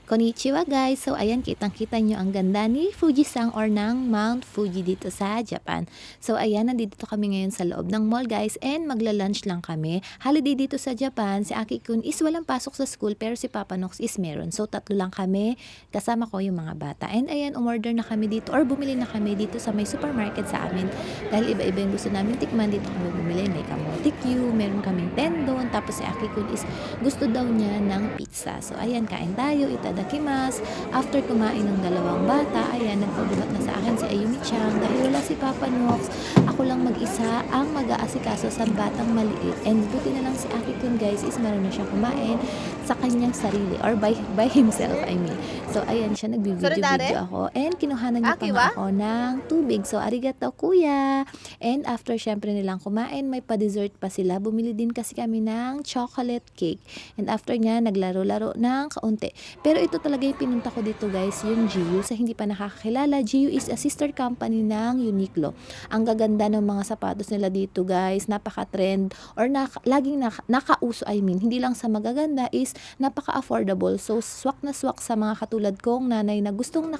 Konnichiwa guys! So ayan, kitang-kita nyo ang ganda ni Fujisan or ng Mount Fuji dito sa Japan. So ayan, nandito kami ngayon sa loob ng mall guys and magla-lunch lang kami. Holiday dito sa Japan, si Aki-kun is walang pasok sa school pero si Papa Nox is meron. So tatlo lang kami, kasama ko yung mga bata. And ayan, umorder na kami dito or bumili na kami dito sa may supermarket sa amin. Dahil iba-iba yung gusto namin tikman, dito kami bumili. May kamote Q, meron kaming tendon, tapos si Aki-kun is gusto daw niya ng pizza. So ayan, kain tayo, itadakimasu. After kumain ng dalawang bata, ayan, nagpabuhat na sa akin si Ayumi-chan dahil wala si Papa Nox. Ako lang mag-isa ang mag-aasikaso sa batang maliit. And buti na lang si Aki-kun guys is meron na siya kumain sa kanyang sarili or by himself, I mean. So ayan siya, nagbibideo-video ako and kinuhanan niya pa nga ako ng tubig. So arigato kuya. And after syempre nilang kumain, may pa-dessert pa sila. Bumili din kasi kami ng chocolate cake. And after niya, naglaro-laro ng kaunti. Pero ito talaga yung pinunta ko dito guys, yung GU. Sa hindi pa nakakakilala, GU is a sister company ng Uniqlo. Ang gaganda ng mga sapatos nila dito guys, napaka-trend or laging nakauso, I mean. Hindi lang sa magaganda is napaka-affordable. So swak na swak sa mga katulad kong nanay na gustong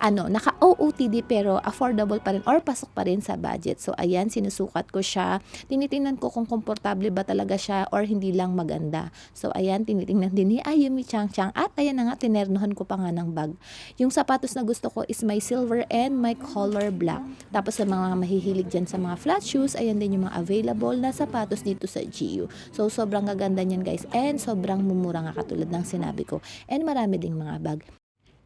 naka-OOTD pero affordable pa rin or pasok pa rin sa budget. So ayan, sinusukat ko siya. Tinitingnan ko kung komportable ba talaga siya or hindi lang maganda. So ayan, tinitingnan din ni Ayumi Chang Chang at ayan na nga, tinernohan ko pa nga ng bag. Yung sapatos na gusto ko is may silver and may color black. Tapos sa mga mahihilig dyan sa mga flat shoes, ayan din yung mga available na sapatos dito sa GU. So sobrang gaganda niyan guys and sobrang mumura nga katulad ng sinabi ko. And marami ding mga bag.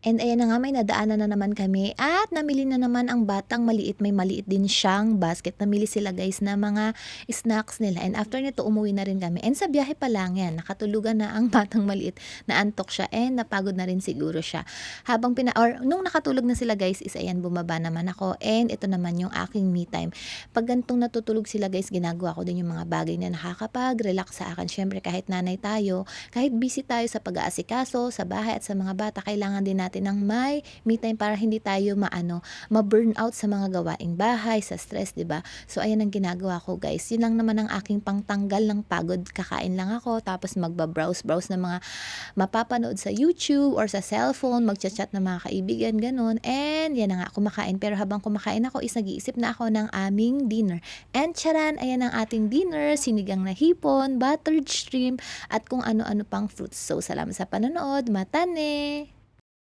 And ayan na nga, may nadaanan na naman kami at namili na naman ang batang maliit. May maliit din siyang basket. Namili sila guys na mga snacks nila. And after nito, umuwi na rin kami. And sa biyahe pa lang yan, nakatulugan na ang batang maliit. Naantok siya and napagod na rin siguro siya. Nung nakatulog na sila guys, is ayan, bumaba naman ako. And ito naman yung aking me time. Pag gantong natutulog sila guys, ginagawa ko din yung mga bagay na nakakapag-relax sa akin. Syempre kahit nanay tayo, kahit busy tayo sa pag-aasikaso, sa bahay at sa mga bata, kailangan din natin ng may me time para hindi tayo ma-burn out sa mga gawaing bahay, sa stress, 'di ba? So ayan ang ginagawa ko, guys. Yun lang naman ang aking pangtanggal ng pagod. Kakain lang ako tapos magba-browse ng mga mapapanood sa YouTube or sa cellphone, magcha-chat ng mga kaibigan, ganun. And yan na nga, kumakain. Pero habang kumakain ako is nag-iisip na ako ng aming dinner. And charan, ayan ang ating dinner, sinigang na hipon, buttered shrimp, at kung ano-ano pang fruits. So salamat sa panonood. Matane!